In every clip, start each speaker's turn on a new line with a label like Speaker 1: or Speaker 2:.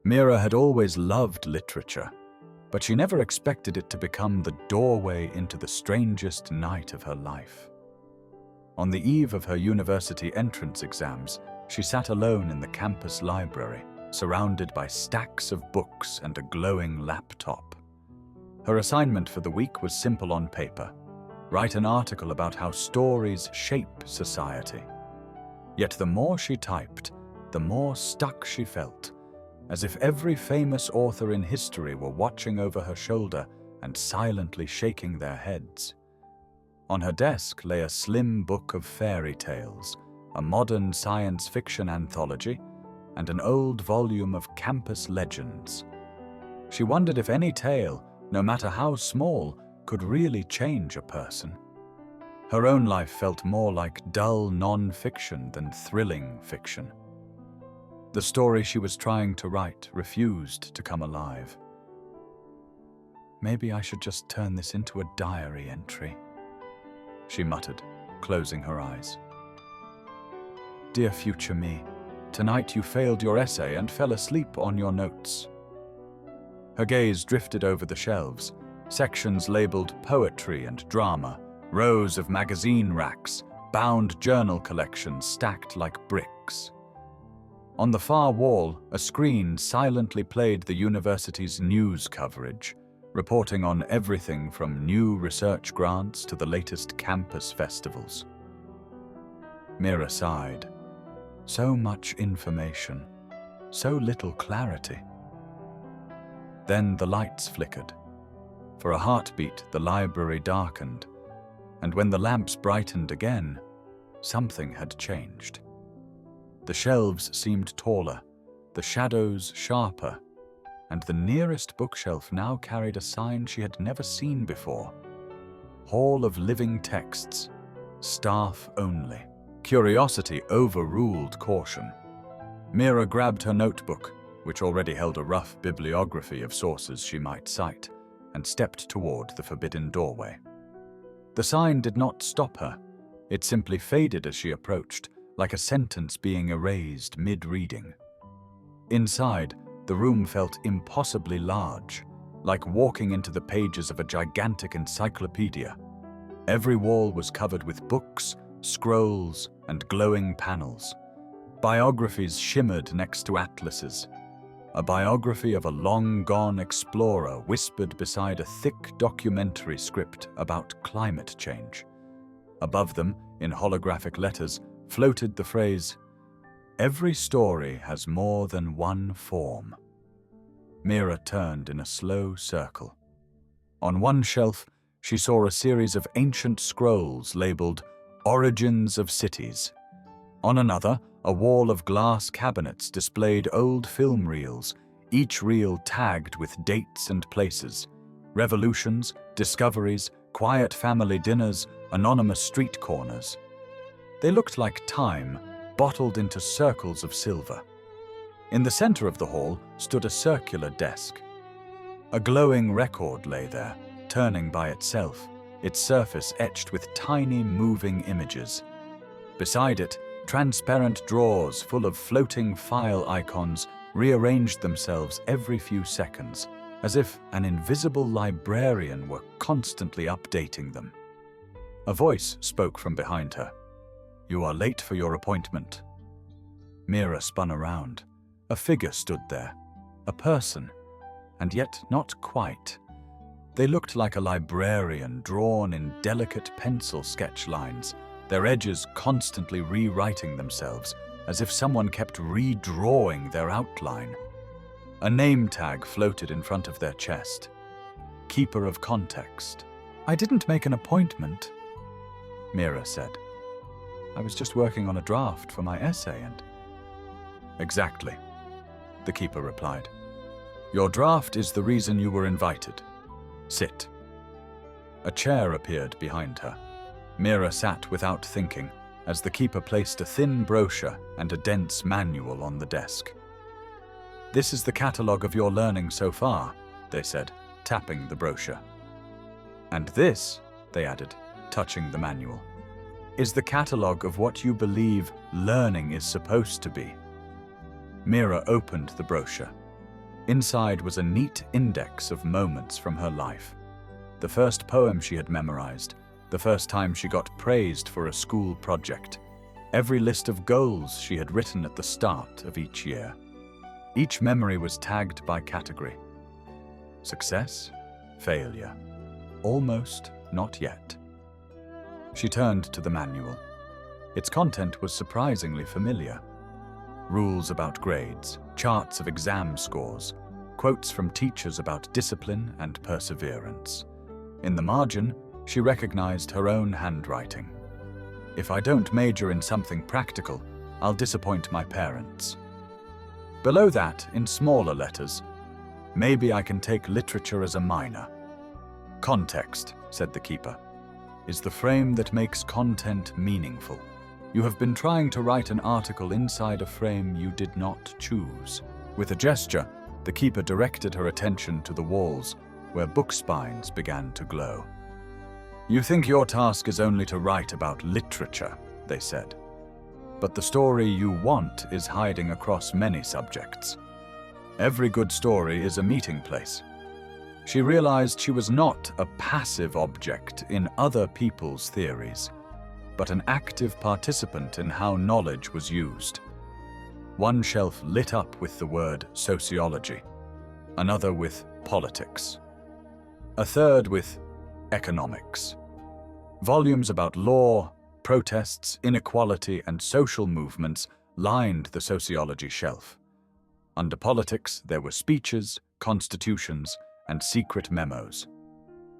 Speaker 1: Mira had always loved literature, but she never expected it to become the doorway into the strangest night of her life. On the eve of her university entrance exams, she sat alone in the campus library, surrounded by stacks of books and a glowing laptop. Her assignment for the week was simple on paper: write an article about how stories shape society. Yet the more she typed, the more stuck she felt, as if every famous author in history were watching over her shoulder and silently shaking their heads. On her desk lay a slim book of fairy tales, a modern science fiction anthology, and an old volume of campus legends. She wondered if any tale, no matter how small, could really change a person. Her own life felt more like dull non-fiction than thrilling fiction. The story she was trying to write refused to come alive. "Maybe I should just turn this into a diary entry," she muttered, closing her eyes. "Dear future me, tonight you failed your essay and fell asleep on your notes." Her gaze drifted over the shelves, sections labeled poetry and drama, rows of magazine racks, bound journal collections stacked like bricks. On the far wall, a screen silently played the university's news coverage, reporting on everything from new research grants to the latest campus festivals. Mira sighed. So much information, so little clarity. Then the lights flickered. For a heartbeat, the library darkened, and when the lamps brightened again, something had changed. The shelves seemed taller, the shadows sharper, and the nearest bookshelf now carried a sign she had never seen before: Hall of Living Texts, Staff Only. Curiosity overruled caution. Mira grabbed her notebook, which already held a rough bibliography of sources she might cite, and stepped toward the forbidden doorway. The sign did not stop her. It simply faded as she approached, like a sentence being erased mid-reading. Inside, the room felt impossibly large, like walking into the pages of a gigantic encyclopedia. Every wall was covered with books, scrolls, and glowing panels. Biographies shimmered next to atlases. A biography of a long-gone explorer whispered beside a thick documentary script about climate change. Above them, in holographic letters, floated the phrase, "Every story has more than one form." Mira turned in a slow circle. On one shelf, she saw a series of ancient scrolls labeled Origins of Cities. On another, a wall of glass cabinets displayed old film reels, each reel tagged with dates and places: revolutions, discoveries, quiet family dinners, anonymous street corners. They looked like time, bottled into circles of silver. In the center of the hall stood a circular desk. A glowing record lay there, turning by itself, its surface etched with tiny moving images. Beside it, transparent drawers full of floating file icons rearranged themselves every few seconds, as if an invisible librarian were constantly updating them. A voice spoke from behind her. "You are late for your appointment." Mira spun around. A figure stood there, a person, and yet not quite. They looked like a librarian drawn in delicate pencil sketch lines, their edges constantly rewriting themselves, as if someone kept redrawing their outline. A name tag floated in front of their chest. Keeper of Context. "I didn't make an appointment," Mira said. "I was just working on a draft for my essay and—" "Exactly," the keeper replied. "Your draft is the reason you were invited. Sit." A chair appeared behind her. Mira sat without thinking, as the keeper placed a thin brochure and a dense manual on the desk. "This is the catalogue of your learning so far," they said, tapping the brochure. "And this," they added, touching the manual, "is the catalogue of what you believe learning is supposed to be." Mira opened the brochure. Inside was a neat index of moments from her life. The first poem she had memorized, the first time she got praised for a school project, every list of goals she had written at the start of each year. Each memory was tagged by category. Success, failure, almost, not yet. She turned to the manual. Its content was surprisingly familiar. Rules about grades, charts of exam scores, quotes from teachers about discipline and perseverance. In the margin, she recognized her own handwriting. If I don't major in something practical, I'll disappoint my parents. Below that, in smaller letters, maybe I can take literature as a minor. Context, said the keeper, is the frame that makes content meaningful. You have been trying to write an article inside a frame you did not choose. With a gesture, the keeper directed her attention to the walls, where book spines began to glow. You think your task is only to write about literature, they said. But the story you want is hiding across many subjects. Every good story is a meeting place. She realized she was not a passive object in other people's theories, but an active participant in how knowledge was used. One shelf lit up with the word sociology, another with politics, a third with economics. Volumes about law, protests, inequality, and social movements lined the sociology shelf. Under politics, there were speeches, constitutions, and secret memos.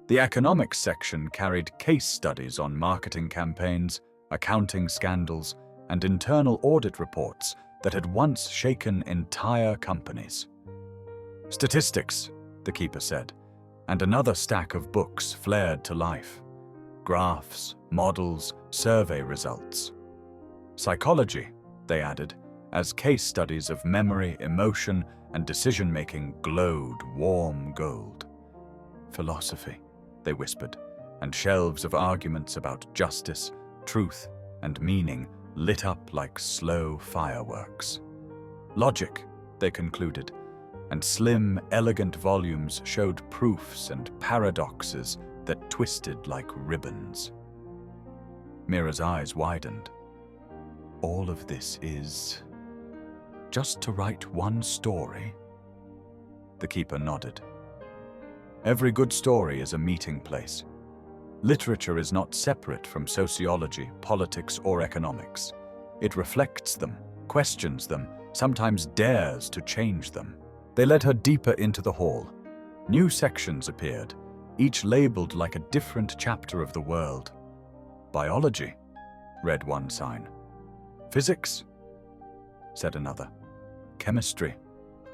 Speaker 1: The economics section carried case studies on marketing campaigns, accounting scandals, and internal audit reports that had once shaken entire companies. Statistics, the keeper said, and another stack of books flared to life. Graphs, models, survey results. Psychology, they added, as case studies of memory, emotion, and decision-making glowed warm gold. Philosophy, they whispered, and shelves of arguments about justice, truth, and meaning lit up like slow fireworks. Logic, they concluded, and slim, elegant volumes showed proofs and paradoxes that twisted like ribbons. Mira's eyes widened. All of this is just to write one story? The keeper nodded. Every good story is a meeting place. Literature is not separate from sociology, politics, or economics. It reflects them, questions them, sometimes dares to change them. They led her deeper into the hall. New sections appeared, each labeled like a different chapter of the world. Biology, read one sign. Physics, said another. Chemistry,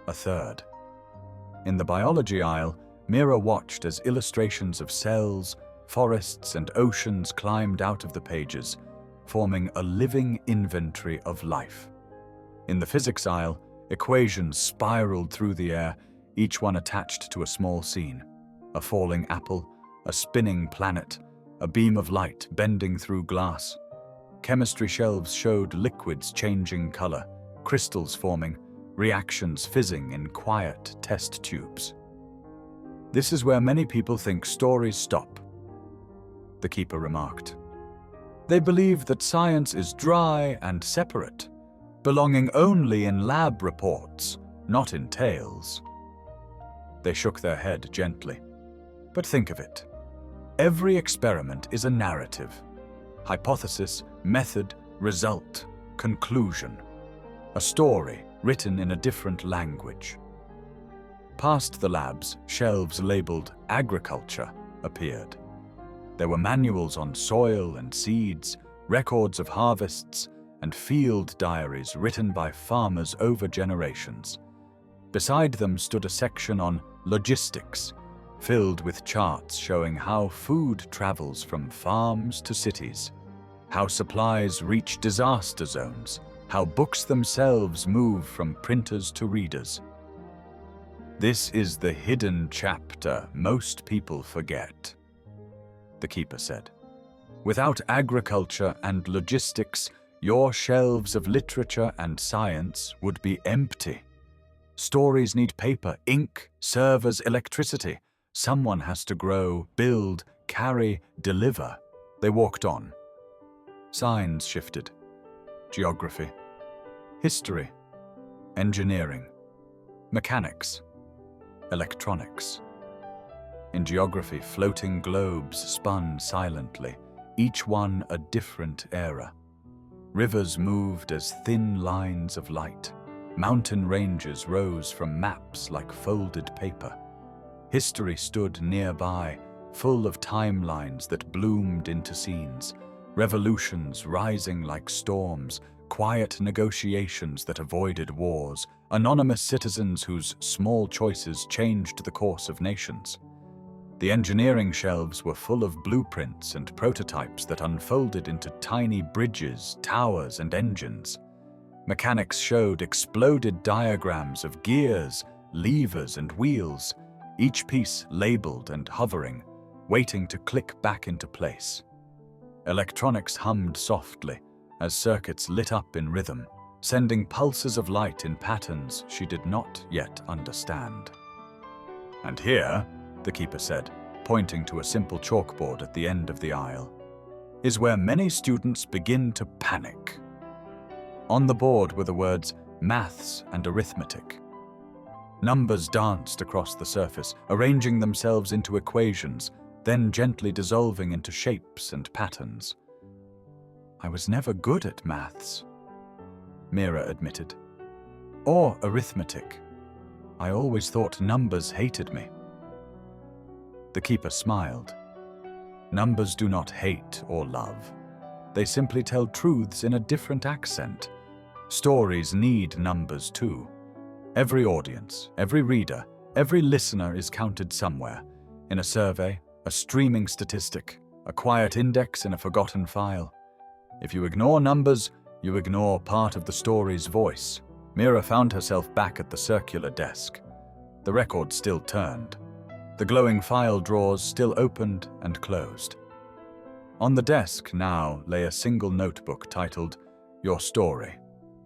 Speaker 1: a third. In the biology aisle, Mira watched as illustrations of cells, forests, and oceans climbed out of the pages, forming a living inventory of life. In the physics aisle, equations spiraled through the air, each one attached to a small scene. A falling apple, a spinning planet, a beam of light bending through glass. Chemistry shelves showed liquids changing color, crystals forming, reactions fizzing in quiet test tubes. This is where many people think stories stop, the keeper remarked. They believe that science is dry and separate, belonging only in lab reports, not in tales. They shook their head gently. But think of it. Every experiment is a narrative. Hypothesis, method, result, conclusion. A story written in a different language. Past the labs, shelves labeled agriculture appeared. There were manuals on soil and seeds, records of harvests, and field diaries written by farmers over generations. Beside them stood a section on logistics, filled with charts showing how food travels from farms to cities, how supplies reach disaster zones, how books themselves move from printers to readers. This is the hidden chapter most people forget, the keeper said. Without agriculture and logistics, your shelves of literature and science would be empty. Stories need paper, ink, serve as electricity. Someone has to grow, build, carry, deliver. They walked on. Signs shifted. Geography, history, engineering, mechanics, electronics. In geography, floating globes spun silently, each one a different era. Rivers moved as thin lines of light. Mountain ranges rose from maps like folded paper. History stood nearby, full of timelines that bloomed into scenes, revolutions rising like storms, quiet negotiations that avoided wars, anonymous citizens whose small choices changed the course of nations. The engineering shelves were full of blueprints and prototypes that unfolded into tiny bridges, towers, and engines. Mechanics showed exploded diagrams of gears, levers, and wheels, each piece labeled and hovering, waiting to click back into place. Electronics hummed softly as circuits lit up in rhythm, sending pulses of light in patterns she did not yet understand. "And here," the keeper said, pointing to a simple chalkboard at the end of the aisle, "is where many students begin to panic." On the board were the words maths and arithmetic. Numbers danced across the surface, arranging themselves into equations, then gently dissolving into shapes and patterns. "I was never good at maths," Mira admitted. "Or arithmetic. I always thought numbers hated me." The keeper smiled. "Numbers do not hate or love. They simply tell truths in a different accent. Stories need numbers too. Every audience, every reader, every listener is counted somewhere, in a survey, a streaming statistic, a quiet index in a forgotten file. If you ignore numbers, you ignore part of the story's voice." Mira found herself back at the circular desk. The record still turned. The glowing file drawers still opened and closed. On the desk now lay a single notebook titled, "Your Story,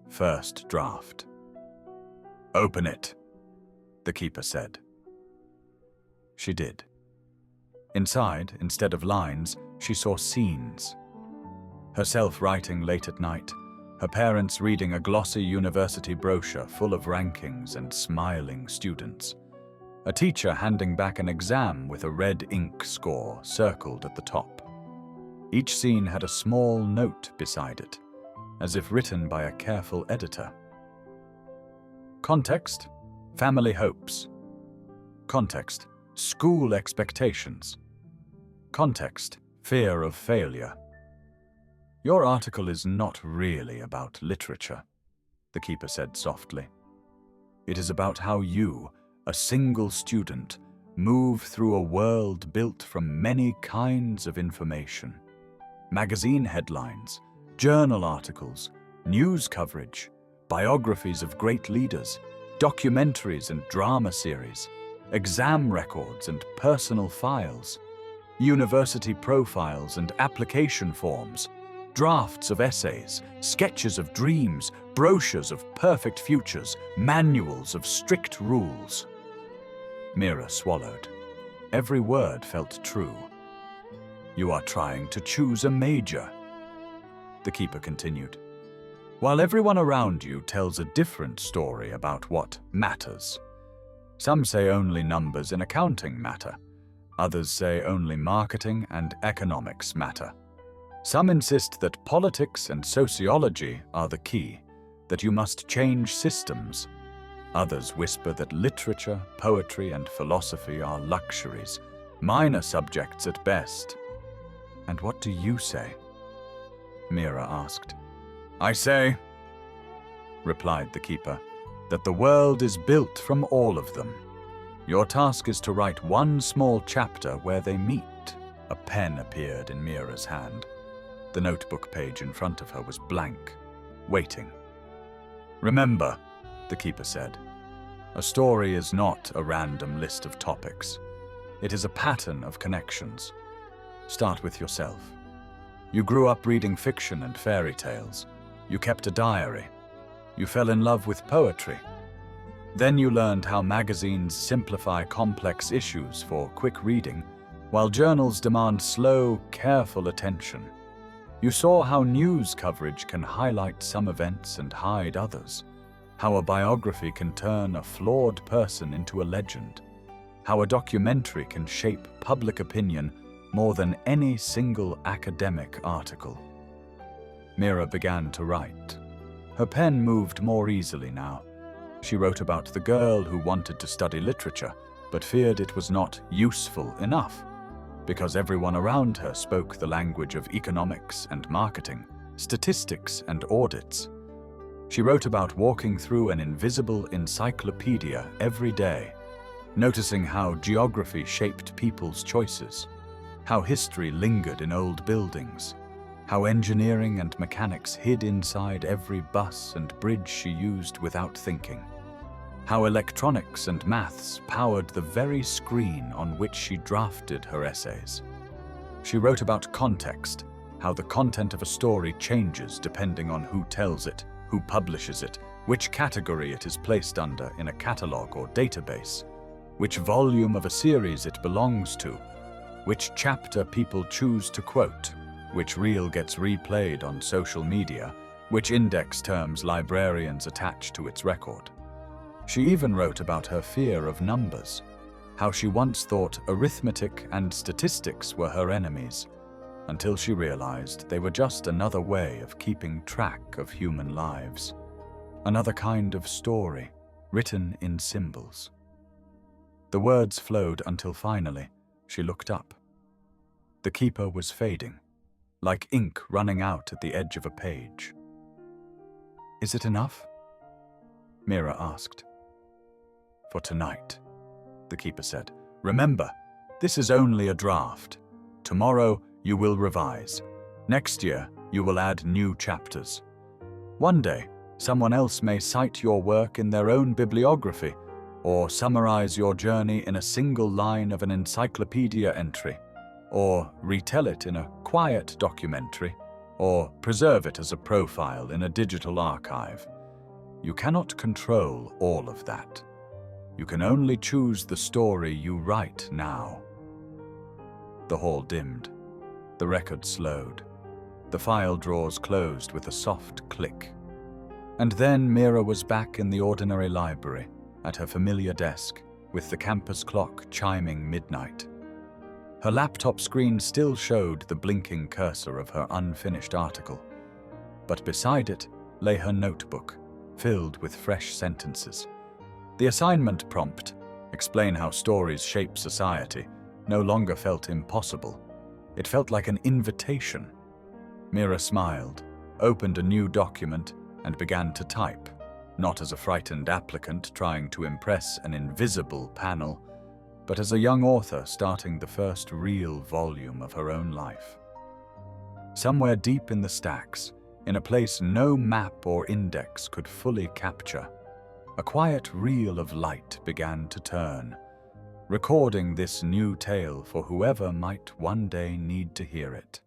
Speaker 1: First Draft." "Open it," the keeper said. She did. Inside, instead of lines, she saw scenes. Herself writing late at night, her parents reading a glossy university brochure full of rankings and smiling students. A teacher handing back an exam with a red ink score circled at the top. Each scene had a small note beside it, as if written by a careful editor. Context: family hopes. Context: school expectations. Context: fear of failure. "Your article is not really about literature," the keeper said softly. "It is about how you, a single student, move through a world built from many kinds of information. Magazine headlines, journal articles, news coverage, biographies of great leaders, documentaries and drama series, exam records and personal files, university profiles and application forms, drafts of essays, sketches of dreams, brochures of perfect futures, manuals of strict rules." Mira swallowed. Every word felt true. "You are trying to choose a major," the keeper continued, "while everyone around you tells a different story about what matters. Some say only numbers in accounting matter. Others say only marketing and economics matter. Some insist that politics and sociology are the key, that you must change systems. Others whisper that literature, poetry, and philosophy are luxuries, minor subjects at best." "And what do you say?" Mira asked. "I say," replied the keeper, "that the world is built from all of them. Your task is to write one small chapter where they meet." A pen appeared in Mira's hand. The notebook page in front of her was blank, waiting. "Remember," the keeper said, "a story is not a random list of topics. It is a pattern of connections. Start with yourself. You grew up reading fiction and fairy tales. You kept a diary. You fell in love with poetry. Then you learned how magazines simplify complex issues for quick reading, while journals demand slow, careful attention. You saw how news coverage can highlight some events and hide others, how a biography can turn a flawed person into a legend, how a documentary can shape public opinion more than any single academic article. Mira began to write. Her pen moved more easily now. She wrote about the girl who wanted to study literature, but feared it was not useful enough, because everyone around her spoke the language of economics and marketing, statistics and audits. She wrote about walking through an invisible encyclopedia every day, noticing how geography shaped people's choices, how history lingered in old buildings, how engineering and mechanics hid inside every bus and bridge she used without thinking, how electronics and maths powered the very screen on which she drafted her essays. She wrote about context, how the content of a story changes depending on who tells it, who publishes it, which category it is placed under in a catalogue or database, which volume of a series it belongs to, which chapter people choose to quote, which reel gets replayed on social media, which index terms librarians attach to its record. She even wrote about her fear of numbers, how she once thought arithmetic and statistics were her enemies, until she realized they were just another way of keeping track of human lives, another kind of story written in symbols. The words flowed until finally she looked up. The keeper was fading, like ink running out at the edge of a page. "Is it enough?" Mira asked. "For tonight," the keeper said. "Remember, this is only a draft. Tomorrow you will revise. Next year you will add new chapters. One day, someone else may cite your work in their own bibliography, or summarize your journey in a single line of an encyclopedia entry, or retell it in a quiet documentary, or preserve it as a profile in a digital archive. You cannot control all of that. You can only choose the story you write now." The hall dimmed. The record slowed. The file drawers closed with a soft click. And then Mira was back in the ordinary library, at her familiar desk, with the campus clock chiming midnight. Her laptop screen still showed the blinking cursor of her unfinished article, but beside it lay her notebook, filled with fresh sentences. The assignment prompt, "Explain how stories shape society," no longer felt impossible. It felt like an invitation. Mira smiled, opened a new document, and began to type, not as a frightened applicant trying to impress an invisible panel, but as a young author starting the first real volume of her own life. Somewhere deep in the stacks, in a place no map or index could fully capture, a quiet reel of light began to turn, recording this new tale for whoever might one day need to hear it.